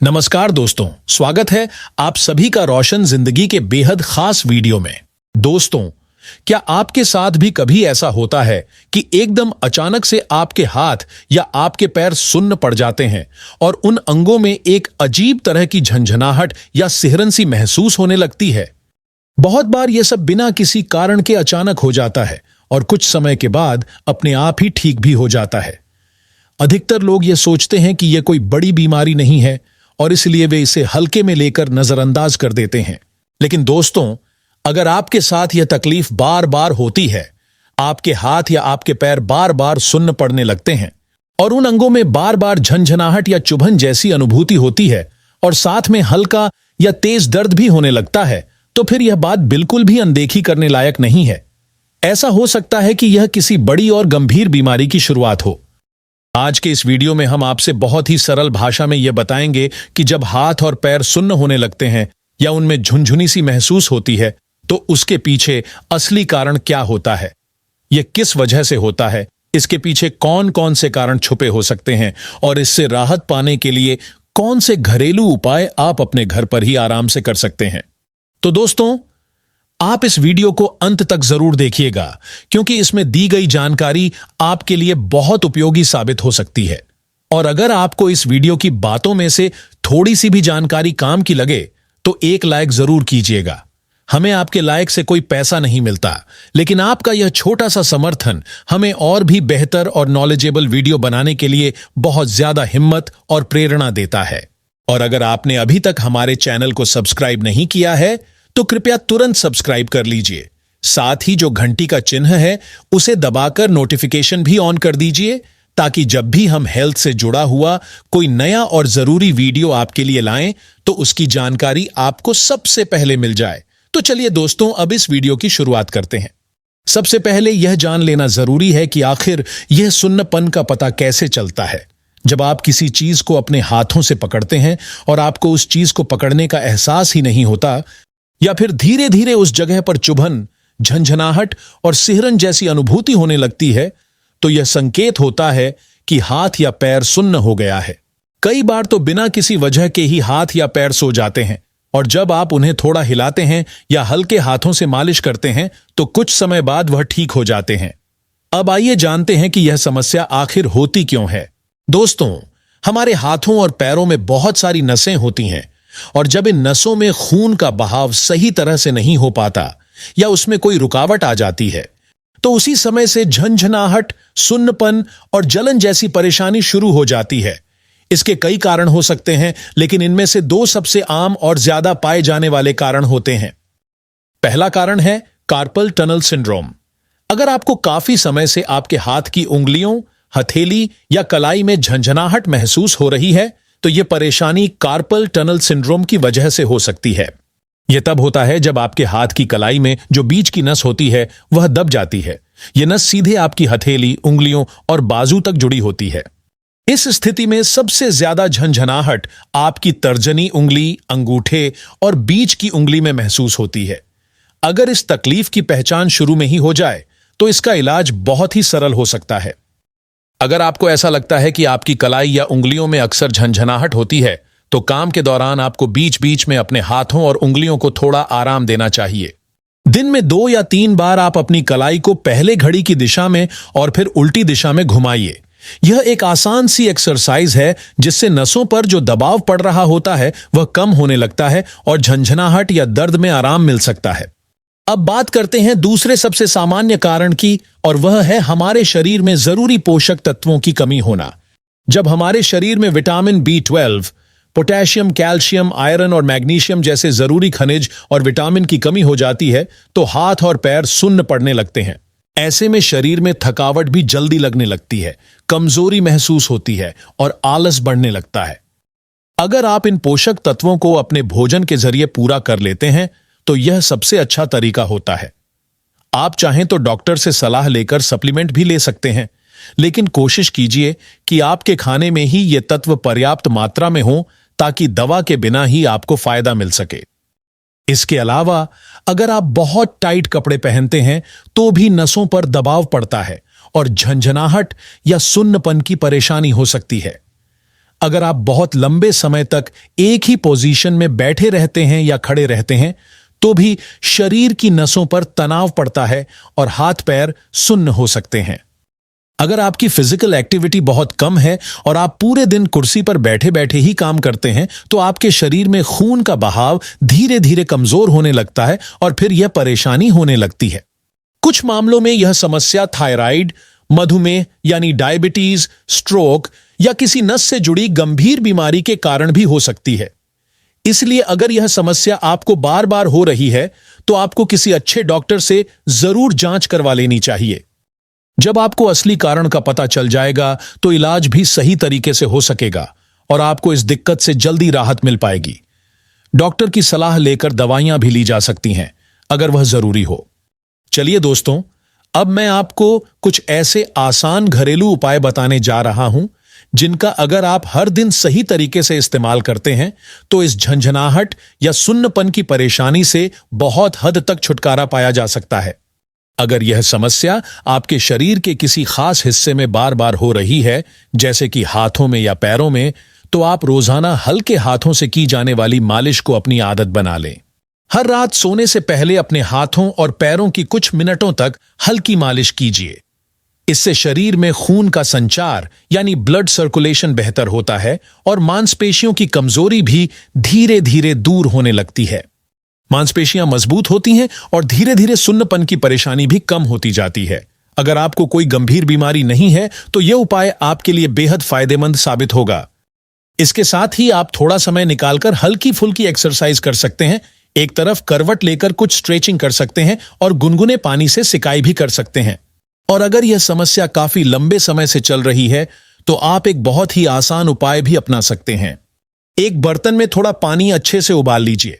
नमस्कार दोस्तों, स्वागत है आप सभी का रोशन जिंदगी के बेहद खास वीडियो में। दोस्तों, क्या आपके साथ भी कभी ऐसा होता है कि एकदम अचानक से आपके हाथ या आपके पैर सुन्न पड़ जाते हैं और उन अंगों में एक अजीब तरह की झंझनाहट या सिहरन सी महसूस होने लगती है? बहुत बार यह सब बिना किसी कारण के अचानक हो जाता है और कुछ समय के बाद अपने आप ही ठीक भी हो जाता है। अधिकतर लोग ये सोचते हैं कि यह कोई बड़ी बीमारी नहीं है और इसलिए वे इसे हल्के में लेकर नजरअंदाज कर देते हैं। लेकिन दोस्तों, अगर आपके साथ यह तकलीफ बार बार होती है, आपके हाथ या आपके पैर बार बार सुन्न पड़ने लगते हैं और उन अंगों में बार बार झंझनाहट या चुभन जैसी अनुभूति होती है और साथ में हल्का या तेज दर्द भी होने लगता है, तो फिर यह बात बिल्कुल भी अनदेखी करने लायक नहीं है। ऐसा हो सकता है कि यह किसी बड़ी और गंभीर बीमारी की शुरुआत हो। आज के इस वीडियो में हम आपसे बहुत ही सरल भाषा में यह बताएंगे कि जब हाथ और पैर सुन्न होने लगते हैं या उनमें झुनझुनी सी महसूस होती है, तो उसके पीछे असली कारण क्या होता है, यह किस वजह से होता है, इसके पीछे कौन कौन से कारण छुपे हो सकते हैं और इससे राहत पाने के लिए कौन से घरेलू उपाय आप अपने घर पर ही आराम से कर सकते हैं। तो दोस्तों, आप इस वीडियो को अंत तक जरूर देखिएगा, क्योंकि इसमें दी गई जानकारी आपके लिए बहुत उपयोगी साबित हो सकती है। और अगर आपको इस वीडियो की बातों में से थोड़ी सी भी जानकारी काम की लगे तो एक लाइक जरूर कीजिएगा। हमें आपके लाइक से कोई पैसा नहीं मिलता, लेकिन आपका यह छोटा सा समर्थन हमें और भी बेहतर और नॉलेजेबल वीडियो बनाने के लिए बहुत ज्यादा हिम्मत और प्रेरणा देता है। और अगर आपने अभी तक हमारे चैनल को सब्सक्राइब नहीं किया है तो कृपया तुरंत सब्सक्राइब कर लीजिए। साथ ही जो घंटी का चिन्ह है उसे दबाकर नोटिफिकेशन भी ऑन कर दीजिए, ताकि जब भी हम हेल्थ से जुड़ा हुआ कोई नया और जरूरी वीडियो आपके लिए लाएं तो उसकी जानकारी आपको सबसे पहले मिल जाए। तो चलिए दोस्तों, अब इस वीडियो की शुरुआत करते हैं। सबसे पहले यह जान लेना जरूरी है कि आखिर यह सुन्नपन का पता कैसे चलता है। जब आप किसी चीज को अपने हाथों से पकड़ते हैं और आपको उस चीज को पकड़ने का एहसास ही नहीं होता, या फिर धीरे धीरे उस जगह पर चुभन, झंझनाहट और सिहरन जैसी अनुभूति होने लगती है, तो यह संकेत होता है कि हाथ या पैर सुन्न हो गया है। कई बार तो बिना किसी वजह के ही हाथ या पैर सो जाते हैं और जब आप उन्हें थोड़ा हिलाते हैं या हल्के हाथों से मालिश करते हैं तो कुछ समय बाद वह ठीक हो जाते हैं। अब आइए जानते हैं कि यह समस्या आखिर होती क्यों है। दोस्तों, हमारे हाथों और पैरों में बहुत सारी नसें होती हैं और जब इन नसों में खून का बहाव सही तरह से नहीं हो पाता या उसमें कोई रुकावट आ जाती है, तो उसी समय से झंझनाहट, सुन्नपन और जलन जैसी परेशानी शुरू हो जाती है। इसके कई कारण हो सकते हैं, लेकिन इनमें से दो सबसे आम और ज्यादा पाए जाने वाले कारण होते हैं। पहला कारण है कार्पल टनल सिंड्रोम। अगर आपको काफी समय से आपके हाथ की उंगलियों, हथेली या कलाई में झंझनाहट महसूस हो रही है, तो यह परेशानी कार्पल टनल सिंड्रोम की वजह से हो सकती है। यह तब होता है जब आपके हाथ की कलाई में जो बीच की नस होती है वह दब जाती है। यह नस सीधे आपकी हथेली, उंगलियों और बाजू तक जुड़ी होती है। इस स्थिति में सबसे ज्यादा झंझनाहट आपकी तर्जनी उंगली, अंगूठे और बीच की उंगली में महसूस होती है। अगर इस तकलीफ की पहचान शुरू में ही हो जाए तो इसका इलाज बहुत ही सरल हो सकता है। अगर आपको ऐसा लगता है कि आपकी कलाई या उंगलियों में अक्सर झंझनाहट होती है, तो काम के दौरान आपको बीच बीच में अपने हाथों और उंगलियों को थोड़ा आराम देना चाहिए। दिन में 2 या 3 बार आप अपनी कलाई को पहले घड़ी की दिशा में और फिर उल्टी दिशा में घुमाइए। यह एक आसान सी एक्सरसाइज है जिससे नसों पर जो दबाव पड़ रहा होता है वह कम होने लगता है और झंझनाहट या दर्द में आराम मिल सकता है। अब बात करते हैं दूसरे सबसे सामान्य कारण की, और वह है हमारे शरीर में जरूरी पोषक तत्वों की कमी होना। जब हमारे शरीर में vitamin B12, potassium, calcium, iron और मैग्नीशियम जैसे जरूरी खनिज और विटामिन की कमी हो जाती है, तो हाथ और पैर सुन्न पड़ने लगते हैं। ऐसे में शरीर में थकावट भी जल्दी लगने लगती है, कमजोरी महसूस होती है और आलस बढ़ने लगता है। अगर आप इन पोषक तत्वों को अपने भोजन के जरिए पूरा कर लेते हैं तो यह सबसे अच्छा तरीका होता है। आप चाहें तो डॉक्टर से सलाह लेकर सप्लीमेंट भी ले सकते हैं, लेकिन कोशिश कीजिए कि आपके खाने में ही ये तत्व पर्याप्त मात्रा में हो, ताकि दवा के बिना ही आपको फायदा मिल सके। इसके अलावा अगर आप बहुत टाइट कपड़े पहनते हैं तो भी नसों पर दबाव पड़ता है और झंझनाहट या सुन्नपन की परेशानी हो सकती है। अगर आप बहुत लंबे समय तक एक ही पोजीशन में बैठे रहते हैं या खड़े रहते हैं तो भी शरीर की नसों पर तनाव पड़ता है और हाथ पैर सुन्न हो सकते हैं। अगर आपकी फिजिकल एक्टिविटी बहुत कम है और आप पूरे दिन कुर्सी पर बैठे बैठे ही काम करते हैं तो आपके शरीर में खून का बहाव धीरे धीरे कमजोर होने लगता है और फिर यह परेशानी होने लगती है। कुछ मामलों में यह समस्या थायराइड, मधुमेह यानी डायबिटीज, स्ट्रोक या किसी नस से जुड़ी गंभीर बीमारी के कारण भी हो सकती है। इसलिए अगर यह समस्या आपको बार बार हो रही है तो आपको किसी अच्छे डॉक्टर से जरूर जांच करवा लेनी चाहिए। जब आपको असली कारण का पता चल जाएगा तो इलाज भी सही तरीके से हो सकेगा और आपको इस दिक्कत से जल्दी राहत मिल पाएगी। डॉक्टर की सलाह लेकर दवाइयां भी ली जा सकती हैं अगर वह जरूरी हो। चलिए दोस्तों, अब मैं आपको कुछ ऐसे आसान घरेलू उपाय बताने जा रहा हूं जिनका अगर आप हर दिन सही तरीके से इस्तेमाल करते हैं तो इस झंझनाहट या सुन्नपन की परेशानी से बहुत हद तक छुटकारा पाया जा सकता है। अगर यह समस्या आपके शरीर के किसी खास हिस्से में बार बार हो रही है, जैसे कि हाथों में या पैरों में, तो आप रोजाना हल्के हाथों से की जाने वाली मालिश को अपनी आदत बना लें। हर रात सोने से पहले अपने हाथों और पैरों की कुछ मिनटों तक हल्की मालिश कीजिए। इससे शरीर में खून का संचार यानी ब्लड सर्कुलेशन बेहतर होता है और मांसपेशियों की कमजोरी भी धीरे धीरे दूर होने लगती है। मांसपेशियां मजबूत होती हैं और धीरे धीरे सुन्नपन की परेशानी भी कम होती जाती है। अगर आपको कोई गंभीर बीमारी नहीं है तो यह उपाय आपके लिए बेहद फायदेमंद साबित होगा। इसके साथ ही आप थोड़ा समय निकालकर हल्की फुल्की एक्सरसाइज कर सकते हैं। एक तरफ करवट लेकर कुछ स्ट्रेचिंग कर सकते हैं और गुनगुने पानी से सिकाई भी कर सकते हैं। और अगर यह समस्या काफी लंबे समय से चल रही है तो आप एक बहुत ही आसान उपाय भी अपना सकते हैं। एक बर्तन में थोड़ा पानी अच्छे से उबाल लीजिए।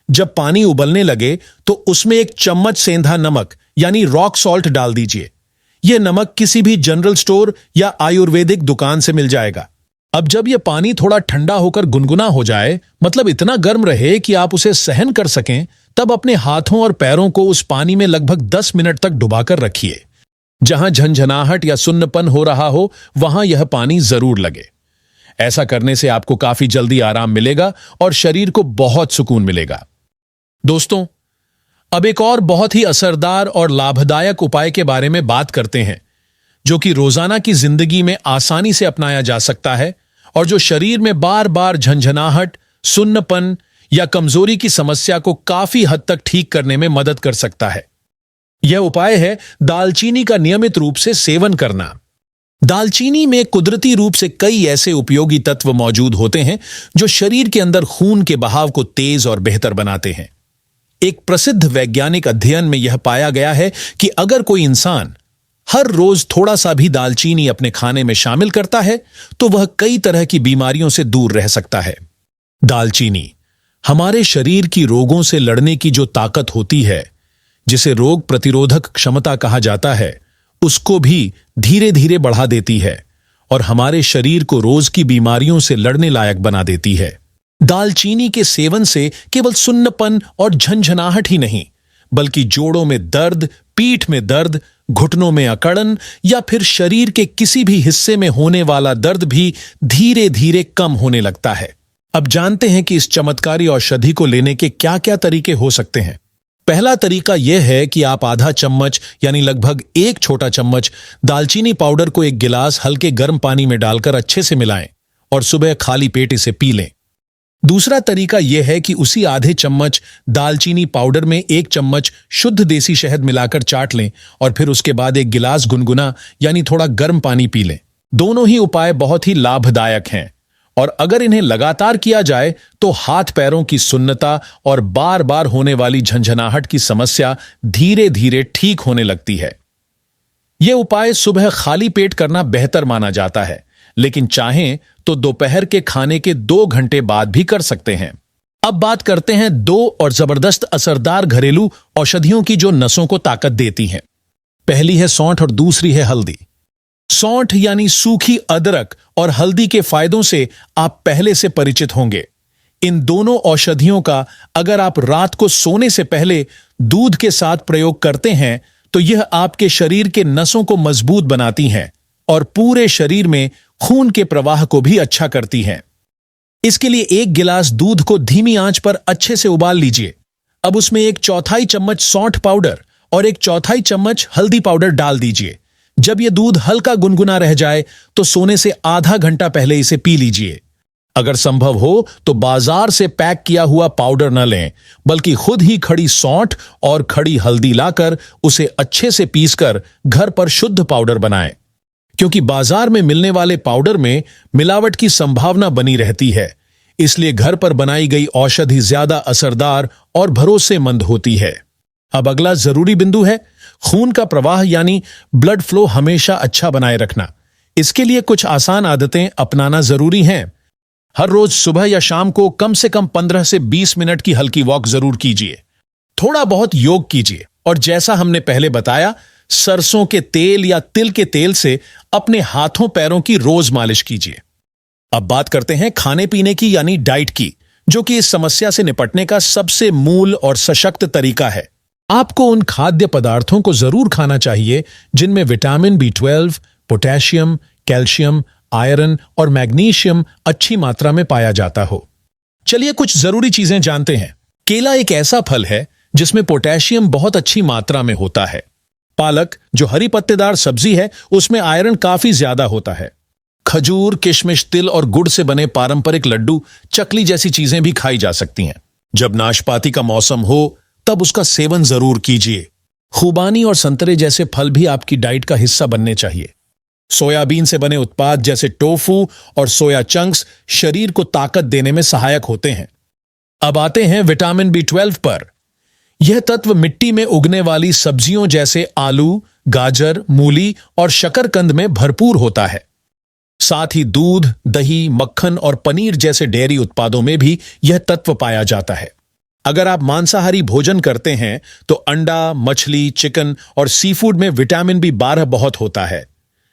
जब पानी उबलने लगे तो उसमें 1 चम्मच सेंधा नमक यानी रॉक सॉल्ट डाल दीजिए। यह नमक किसी भी जनरल स्टोर या आयुर्वेदिक दुकान से मिल जाएगा। अब जब यह पानी थोड़ा ठंडा होकर गुनगुना हो जाए, मतलब इतना गर्म रहे कि आप उसे सहन कर सकें, तब अपने हाथों और पैरों को उस पानी में लगभग 10 मिनट तक डुबाकर रखिए। जहां झंझनाहट या सुन्नपन हो रहा हो वहां यह पानी जरूर लगे। ऐसा करने से आपको काफी जल्दी आराम मिलेगा और शरीर को बहुत सुकून मिलेगा। दोस्तों, अब एक और बहुत ही असरदार और लाभदायक उपाय के बारे में बात करते हैं जो कि रोजाना की जिंदगी में आसानी से अपनाया जा सकता है और जो शरीर में बार बार झंझनाहट, सुन्नपन या कमजोरी की समस्या को काफी हद तक ठीक करने में मदद कर सकता है। यह उपाय है दालचीनी का नियमित रूप से सेवन करना। दालचीनी में कुदरती रूप से कई ऐसे उपयोगी तत्व मौजूद होते हैं जो शरीर के अंदर खून के बहाव को तेज और बेहतर बनाते हैं। एक प्रसिद्ध वैज्ञानिक अध्ययन में यह पाया गया है कि अगर कोई इंसान हर रोज थोड़ा सा भी दालचीनी अपने खाने में शामिल करता है तो वह कई तरह की बीमारियों से दूर रह सकता है। दालचीनी हमारे शरीर की रोगों से लड़ने की जो ताकत होती है, जिसे रोग प्रतिरोधक क्षमता कहा जाता है, उसको भी धीरे धीरे बढ़ा देती है और हमारे शरीर को रोज की बीमारियों से लड़ने लायक बना देती है। दालचीनी के सेवन से केवल सुन्नपन और झंझनाहट ही नहीं, बल्कि जोड़ों में दर्द, पीठ में दर्द, घुटनों में अकड़न या फिर शरीर के किसी भी हिस्से में होने वाला दर्द भी धीरे धीरे कम होने लगता है। अब जानते हैं कि इस चमत्कारी औषधि को लेने के क्या क्या तरीके हो सकते हैं। पहला तरीका यह है कि आप आधा चम्मच यानी लगभग 1 छोटा चम्मच दालचीनी पाउडर को 1 गिलास हल्के गर्म पानी में डालकर अच्छे से मिलाएं और सुबह खाली पेट इसे पी लें। दूसरा तरीका यह है कि उसी आधे चम्मच दालचीनी पाउडर में 1 चम्मच शुद्ध देसी शहद मिलाकर चाट लें और फिर उसके बाद 1 गिलास गुनगुना यानी थोड़ा गर्म पानी पी लें। दोनों ही उपाय बहुत ही लाभदायक हैं और अगर इन्हें लगातार किया जाए तो हाथ पैरों की सुन्नता और बार बार होने वाली झंझनाहट की समस्या धीरे धीरे ठीक होने लगती है। यह उपाय सुबह खाली पेट करना बेहतर माना जाता है, लेकिन चाहें तो दोपहर के खाने के 2 घंटे बाद भी कर सकते हैं। अब बात करते हैं 2 और जबरदस्त असरदार घरेलू औषधियों की जो नसों को ताकत देती हैं। पहली है सौंठ और दूसरी है हल्दी। सौंठ यानी सूखी अदरक और हल्दी के फायदों से आप पहले से परिचित होंगे। इन दोनों औषधियों का अगर आप रात को सोने से पहले दूध के साथ प्रयोग करते हैं तो यह आपके शरीर के नसों को मजबूत बनाती हैं और पूरे शरीर में खून के प्रवाह को भी अच्छा करती हैं। इसके लिए 1 गिलास दूध को धीमी आंच पर अच्छे से उबाल लीजिए। अब उसमें 1/4 चम्मच सौंठ पाउडर और 1/4 चम्मच हल्दी पाउडर डाल दीजिए। जब यह दूध हल्का गुनगुना रह जाए तो सोने से आधा घंटा पहले इसे पी लीजिए। अगर संभव हो तो बाजार से पैक किया हुआ पाउडर न लें, बल्कि खुद ही खड़ी सौंठ और खड़ी हल्दी लाकर उसे अच्छे से पीसकर घर पर शुद्ध पाउडर बनाएं, क्योंकि बाजार में मिलने वाले पाउडर में मिलावट की संभावना बनी रहती है। इसलिए घर पर बनाई गई औषधि ज्यादा असरदार और भरोसेमंद होती है। अब अगला जरूरी बिंदु है खून का प्रवाह यानी ब्लड फ्लो हमेशा अच्छा बनाए रखना। इसके लिए कुछ आसान आदतें अपनाना जरूरी हैं। हर रोज सुबह या शाम को कम से कम 15 से 20 मिनट की हल्की वॉक जरूर कीजिए। थोड़ा बहुत योग कीजिए और जैसा हमने पहले बताया, सरसों के तेल या तिल के तेल से अपने हाथों पैरों की रोज मालिश कीजिए। अब बात करते हैं खाने पीने की यानी डाइट की, जो कि इस समस्या से निपटने का सबसे मूल और सशक्त तरीका है। आपको उन खाद्य पदार्थों को जरूर खाना चाहिए जिनमें vitamin B12, potassium, calcium, iron और मैग्नीशियम अच्छी मात्रा में पाया जाता हो। चलिए कुछ जरूरी चीजें जानते हैं। केला एक ऐसा फल है जिसमें पोटेशियम बहुत अच्छी मात्रा में होता है। पालक, जो हरी पत्तेदार सब्जी है, उसमें आयरन काफी ज्यादा होता है। खजूर, किशमिश, तिल और गुड़ से बने पारंपरिक लड्डू, चकली जैसी चीजें भी खाई जा सकती हैं। जब नाशपाती का मौसम हो तब उसका सेवन जरूर कीजिए। खुबानी और संतरे जैसे फल भी आपकी डाइट का हिस्सा बनने चाहिए। सोयाबीन से बने उत्पाद जैसे टोफू और सोया चंक्स शरीर को ताकत देने में सहायक होते हैं। अब आते हैं विटामिन B12 पर। यह तत्व मिट्टी में उगने वाली सब्जियों जैसे आलू, गाजर, मूली और शकरकंद में भरपूर होता है। साथ ही दूध, दही, मक्खन और पनीर जैसे डेयरी उत्पादों में भी यह तत्व पाया जाता है। अगर आप मांसाहारी भोजन करते हैं तो अंडा, मछली, चिकन और सीफूड में विटामिन B12 बहुत होता है।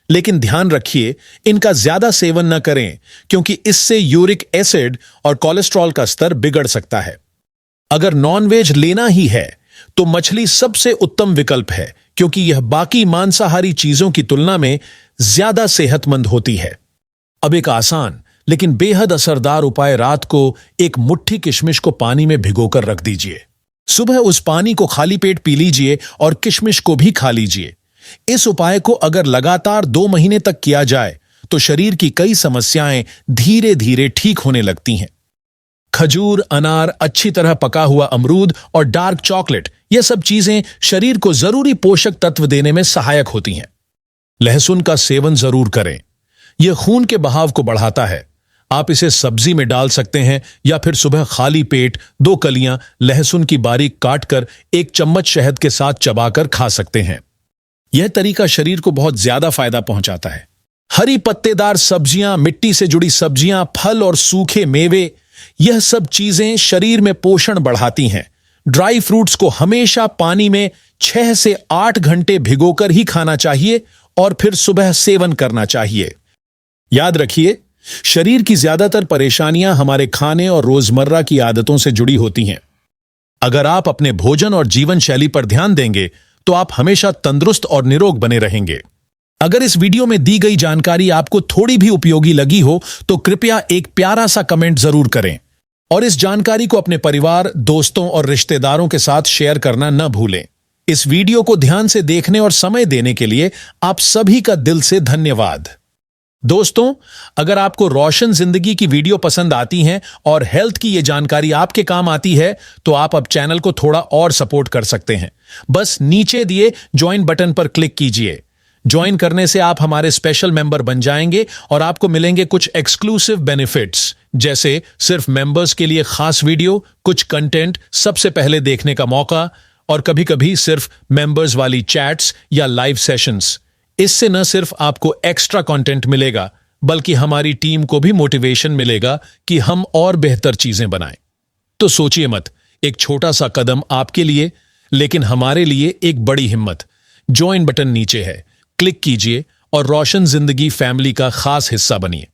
लेकिन ध्यान रखिए, इनका ज्यादा सेवन न करें, क्योंकि इससे यूरिक एसिड और कोलेस्ट्रॉल का स्तर बिगड़ सकता है। अगर नॉनवेज लेना ही है तो मछली सबसे उत्तम विकल्प है, क्योंकि यह बाकी मांसाहारी चीजों की तुलना में ज्यादा सेहतमंद होती है। अब एक आसान लेकिन बेहद असरदार उपाय, रात को एक मुट्ठी किशमिश को पानी में भिगोकर रख दीजिए। सुबह उस पानी को खाली पेट पी लीजिए और किशमिश को भी खा लीजिए। इस उपाय को अगर लगातार 2 महीने तक किया जाए तो शरीर की कई समस्याएं धीरे धीरे ठीक होने लगती हैं। खजूर, अनार, अच्छी तरह पका हुआ अमरूद और डार्क चॉकलेट, यह सब चीजें शरीर को जरूरी पोषक तत्व देने में सहायक होती हैं। लहसुन का सेवन जरूर करें, यह खून के बहाव को बढ़ाता है। आप इसे सब्जी में डाल सकते हैं या फिर सुबह खाली पेट 2 कलियां लहसुन की बारीक काटकर 1 चम्मच शहद के साथ चबाकर खा सकते हैं। यह तरीका शरीर को बहुत ज्यादा फायदा पहुंचाता है। हरी पत्तेदार सब्जियां, मिट्टी से जुड़ी सब्जियां, फल और सूखे मेवे, यह सब चीजें शरीर में पोषण बढ़ाती हैं। ड्राई फ्रूट्स को हमेशा पानी में 6 से 8 घंटे भिगोकर ही खाना चाहिए और फिर सुबह सेवन करना चाहिए। याद रखिए, शरीर की ज्यादातर परेशानियां हमारे खाने और रोजमर्रा की आदतों से जुड़ी होती हैं। अगर आप अपने भोजन और जीवन शैली पर ध्यान देंगे तो आप हमेशा तंदुरुस्त और निरोग बने रहेंगे। अगर इस वीडियो में दी गई जानकारी आपको थोड़ी भी उपयोगी लगी हो तो कृपया एक प्यारा सा कमेंट जरूर करें और इस जानकारी को अपने परिवार, दोस्तों और रिश्तेदारों के साथ शेयर करना न भूलें। इस वीडियो को ध्यान से देखने और समय देने के लिए आप सभी का दिल से धन्यवाद। दोस्तों, अगर आपको रोशन जिंदगी की वीडियो पसंद आती हैं और हेल्थ की ये जानकारी आपके काम आती है तो आप अब चैनल को थोड़ा और सपोर्ट कर सकते हैं। बस नीचे दिए ज्वाइन बटन पर क्लिक कीजिए। ज्वाइन करने से आप हमारे स्पेशल मेंबर बन जाएंगे और आपको मिलेंगे कुछ एक्सक्लूसिव बेनिफिट्स, जैसे सिर्फ मेंबर्स के लिए खास वीडियो, कुछ कंटेंट सबसे पहले देखने का मौका और कभी कभी सिर्फ मेंबर्स वाली चैट्स या लाइव सेशंस। इससे न सिर्फ आपको एक्स्ट्रा कंटेंट मिलेगा, बल्कि हमारी टीम को भी मोटिवेशन मिलेगा कि हम और बेहतर चीजें बनाएं। तो सोचिए मत, एक छोटा सा कदम आपके लिए, लेकिन हमारे लिए एक बड़ी हिम्मत। ज्वाइन बटन नीचे है, क्लिक कीजिए और रोशन जिंदगी फैमिली का खास हिस्सा बनिए।